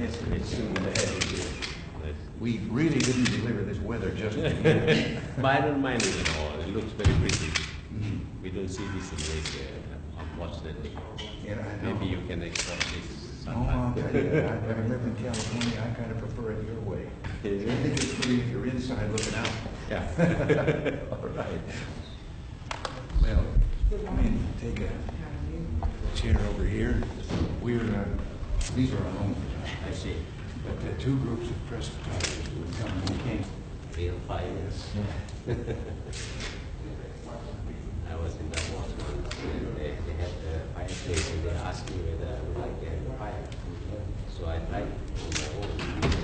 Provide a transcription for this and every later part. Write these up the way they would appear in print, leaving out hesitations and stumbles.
It's we really didn't deliver this weather just for you. But I don't mind it at all. It looks very pretty. We don't see this in Malaysia, unfortunately. Yeah, I know. Maybe you can export this Oh, sometime. I'll tell you, having lived in California, I kind of prefer it your way. I think it's pretty if you're inside looking out. Yeah. All right. Well, I mean, take a chair over here. These are our own. I see. But the two groups of prestigiators would come and we came. Real fires. I was in Davos once, and they had the fireplace, and they asked me whether I would like to have a fire. So I tried on my own.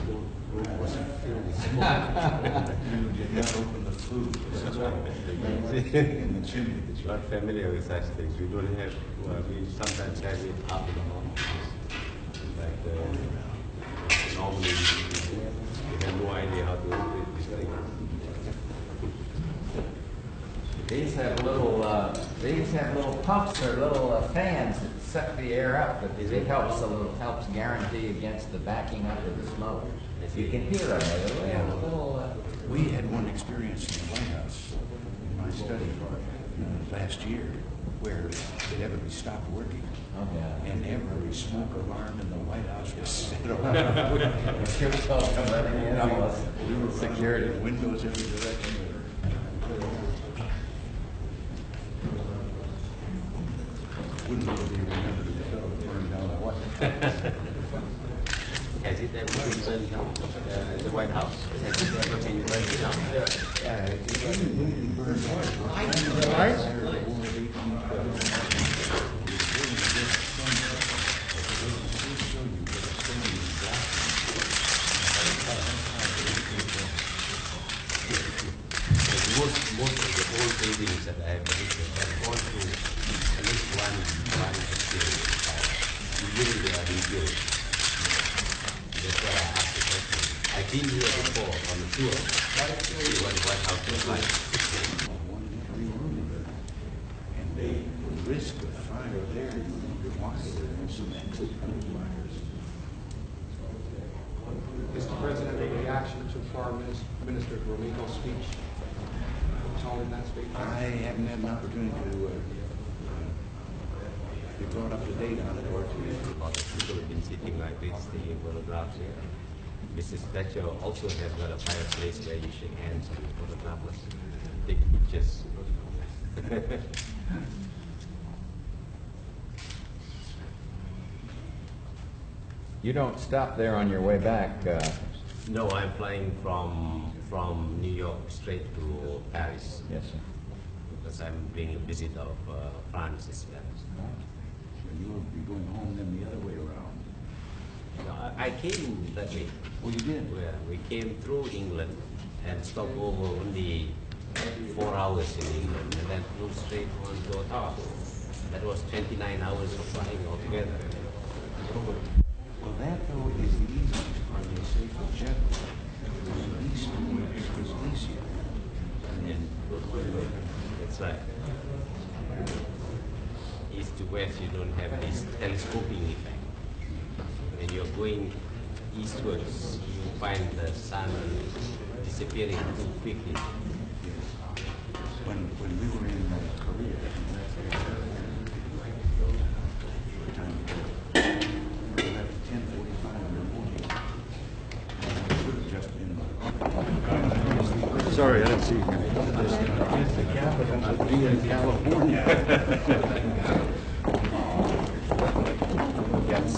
The room wasn't filled with smoke. You did not open the food. That's right. In the chimney that you Not familiar with such things. We don't have, we sometimes have it up in the mountains. Like normally we have no idea how to operate this thing. These have little pumps or little fans that suck the air up. But it helps guarantee against the backing up of the smoke. You can hear it. We had one experience in the White House in my study last year where it ever stopped working. Oh, yeah. And every smoke alarm in the White House was set off. We were security windows every direction. Wouldn't really remember the fellow that burned down the White House. Has it ever been burned down? The White House? Has it ever been burned down? Yeah, it completely burned out. Most of the old buildings that I have visited have gone through at least one experience. Usually they are rebuilt. That's why I asked the question. I've been here before on a tour. See what the White House was like. And the risk of fire there requires some exit wires. Mr. President, a reaction to Foreign Minister Gromyko's speech. In that speech. I haven't had an opportunity to be brought up to date on it or to. A lot of people have been sitting like this, taking photographs here. Mrs. Thatcher also has got a fireplace where you shake hands and photograph, take pictures. You don't stop there on your way back. No, I'm flying from New York straight to Paris. Yes, sir. Because I'm doing a visit of France this year. You'll be going home then the other way around. No, I came that way. Oh, you did? Where we came through England and stopped over only 4 hours in England and then flew straight on to Ottawa. That was 29 hours of flying altogether. Well, that though is the easiest part. They say for jet, the east is easier. And that's right. East to west, you don't have this telescoping effect. When you're going eastwards, you find the sun disappearing too quickly. When we were in Korea, we left at 10:45 in the morning. It should have just been. Sorry, I didn't see you. It's the capital of being in California. Yes.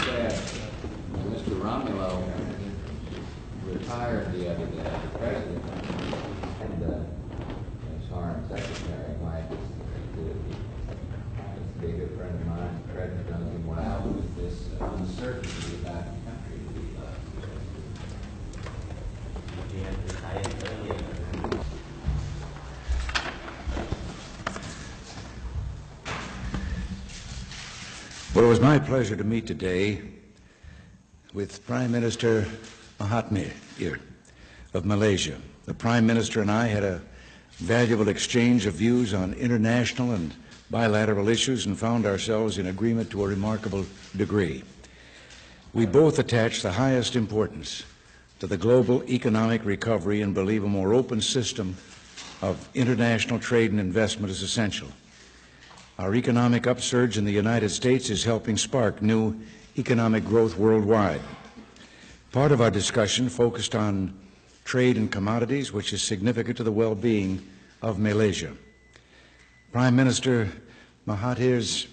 Mr. Romulo retired the other day, the president, and as Foreign Secretary, Mike is a good friend of mine. The president knows him well with this uncertainty about the country to be Well, it was my pleasure to meet today with Prime Minister Mahathir of Malaysia. The Prime Minister and I had a valuable exchange of views on international and bilateral issues and found ourselves in agreement to a remarkable degree. We both attach the highest importance to the global economic recovery and believe a more open system of international trade and investment is essential. Our economic upsurge in the United States is helping spark new economic growth worldwide. Part of our discussion focused on trade and commodities, which is significant to the well-being of Malaysia. Prime Minister Mahathir's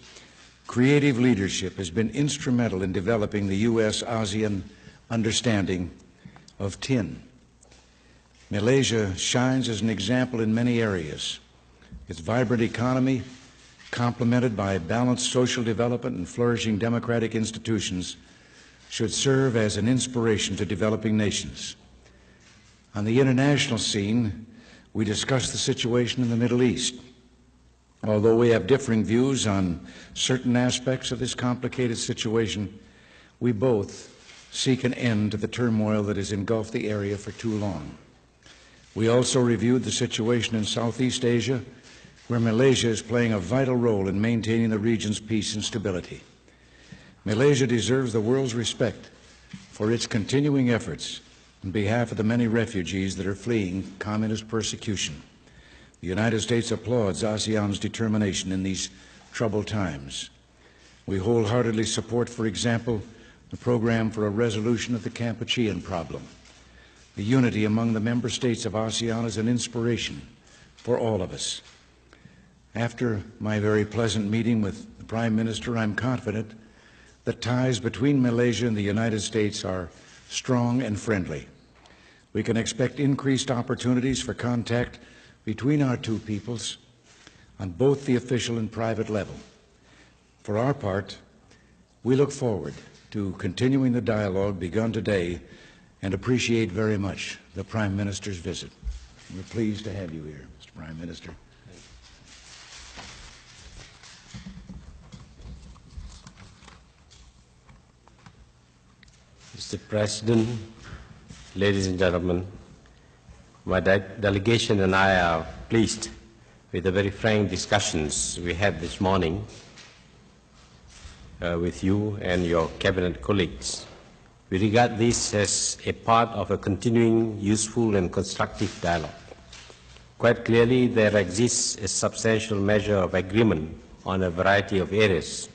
creative leadership has been instrumental in developing the U.S.-ASEAN understanding of tin. Malaysia shines as an example in many areas. Its vibrant economy, complemented by balanced social development and flourishing democratic institutions, should serve as an inspiration to developing nations. On the international scene, we discussed the situation in the Middle East. Although we have differing views on certain aspects of this complicated situation, we both seek an end to the turmoil that has engulfed the area for too long. We also reviewed the situation in Southeast Asia, where Malaysia is playing a vital role in maintaining the region's peace and stability. Malaysia deserves the world's respect for its continuing efforts on behalf of the many refugees that are fleeing communist persecution. The United States applauds ASEAN's determination in these troubled times. We wholeheartedly support, for example, the program for a resolution of the Kampuchean problem. The unity among the member states of ASEAN is an inspiration for all of us. After my very pleasant meeting with the Prime Minister, I'm confident that ties between Malaysia and the United States are strong and friendly. We can expect increased opportunities for contact between our two peoples on both the official and private level. For our part, we look forward to continuing the dialogue begun today and appreciate very much the Prime Minister's visit. We're pleased to have you here, Mr. Prime Minister. Mr. President, ladies and gentlemen, my delegation and I are pleased with the very frank discussions we had this morning with you and your cabinet colleagues. We regard this as a part of a continuing, useful and constructive dialogue. Quite clearly, there exists a substantial measure of agreement on a variety of areas.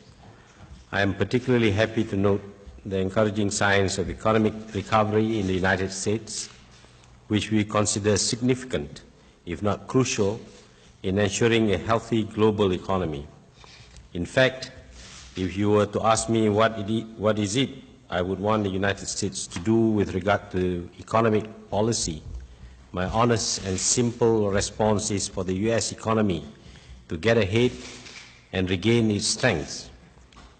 I am particularly happy to note the encouraging signs of economic recovery in the United States, which we consider significant, if not crucial, in ensuring a healthy global economy. In fact, if you were to ask me what is it I would want the United States to do with regard to economic policy, my honest and simple response is for the U.S. economy to get ahead and regain its strength.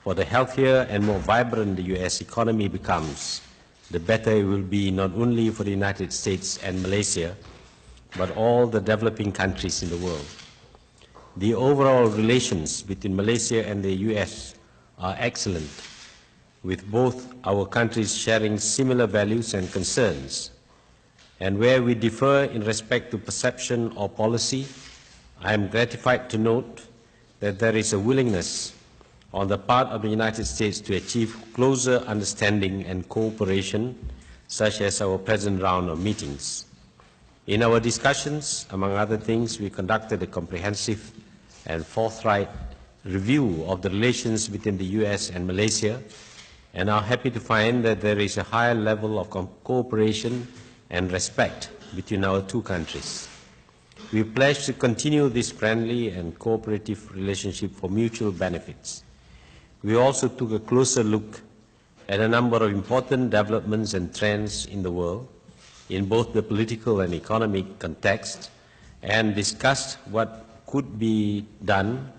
For the healthier and more vibrant the U.S. economy becomes, the better it will be not only for the United States and Malaysia, but all the developing countries in the world. The overall relations between Malaysia and the U.S. are excellent, with both our countries sharing similar values and concerns. And where we differ in respect to perception or policy, I am gratified to note that there is a willingness on the part of the United States to achieve closer understanding and cooperation, such as our present round of meetings. In our discussions, among other things, we conducted a comprehensive and forthright review of the relations between the U.S. and Malaysia, and are happy to find that there is a higher level of cooperation and respect between our two countries. We pledge to continue this friendly and cooperative relationship for mutual benefits. We also took a closer look at a number of important developments and trends in the world, in both the political and economic context, and discussed what could be done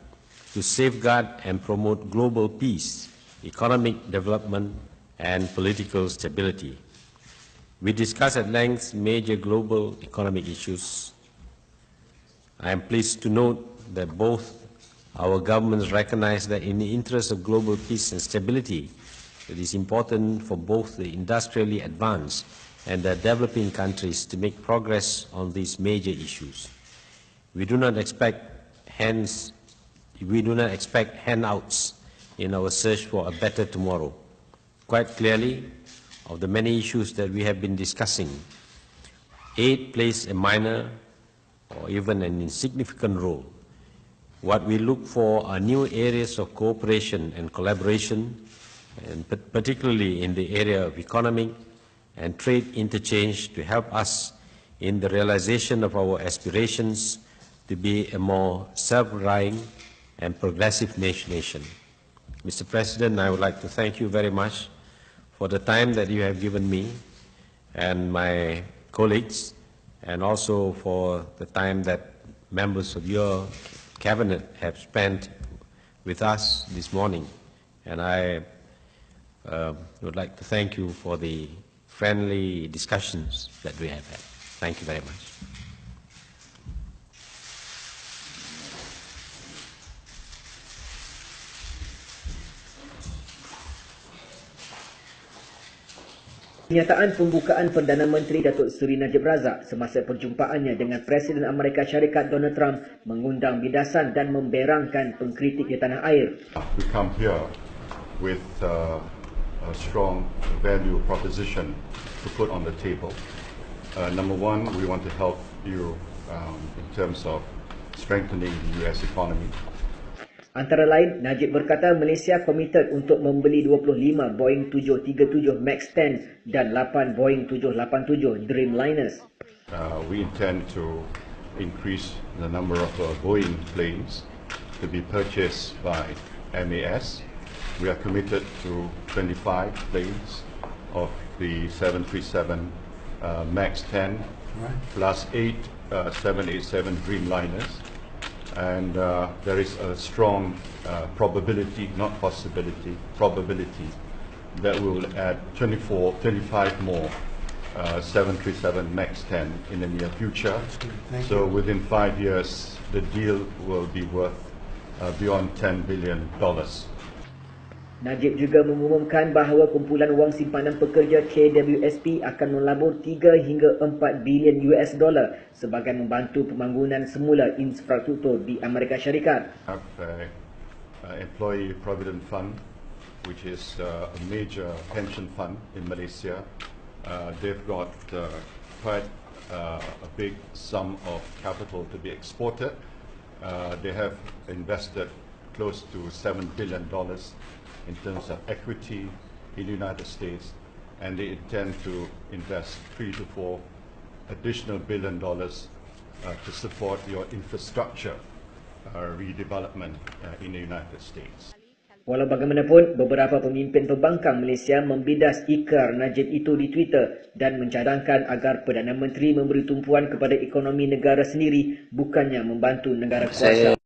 to safeguard and promote global peace, economic development, and political stability. We discussed at length major global economic issues. I am pleased to note that both our governments recognize that in the interest of global peace and stability, it is important for both the industrially advanced and the developing countries to make progress on these major issues. We do not expect handouts in our search for a better tomorrow. Quite clearly, of the many issues that we have been discussing, aid plays a minor or even an insignificant role. What we look for are new areas of cooperation and collaboration, and particularly in the area of economic and trade interchange, to help us in the realization of our aspirations to be a more self-reliant and progressive nation. Mr. President, I would like to thank you very much for the time that you have given me and my colleagues, and also for the time that members of your cabinet have spent with us this morning. And I would like to thank you for the friendly discussions that we have had. Thank you very much. Kenyataan pembukaan Perdana Menteri Datuk Seri Najib Razak semasa perjumpaannya dengan Presiden Amerika Syarikat Donald Trump mengundang bidasan dan memberangkan pengkritik di tanah air. We come here with a strong value proposition to put on the table. Number one, we want to help you in terms of strengthening the US economy. Antara lain, Najib berkata Malaysia komited untuk membeli 25 Boeing 737 MAX 10 dan 8 Boeing 787 Dreamliners. We intend to increase the number of Boeing planes to be purchased by MAS. We are committed to 25 planes of the 737 MAX 10 plus 8 787 Dreamliners. And there is a strong probability, not possibility, probability that we will add 25 more 737 MAX 10 in the near future. So within 5 years, the deal will be worth beyond $10 billion. Najib juga mengumumkan bahawa kumpulan wang simpanan pekerja KWSP akan melabur 3 hingga 4 bilion US dollar sebagai membantu pembangunan semula infrastruktur di Amerika Syarikat. Employee Provident Fund, which is a major pension fund in Malaysia. They've got quite a big sum of capital to be exported. They have invested close to $7 billion in terms of equity in the United States, and they intend to invest $3 to $4 additional billion to support your infrastructure redevelopment in the United States. Walau bagaimanapun, beberapa pemimpin pembangkang Malaysia membidas ikrar Najib itu di Twitter dan mencadangkan agar Perdana Menteri memberi tumpuan kepada ekonomi negara sendiri bukannya membantu negara kuasa.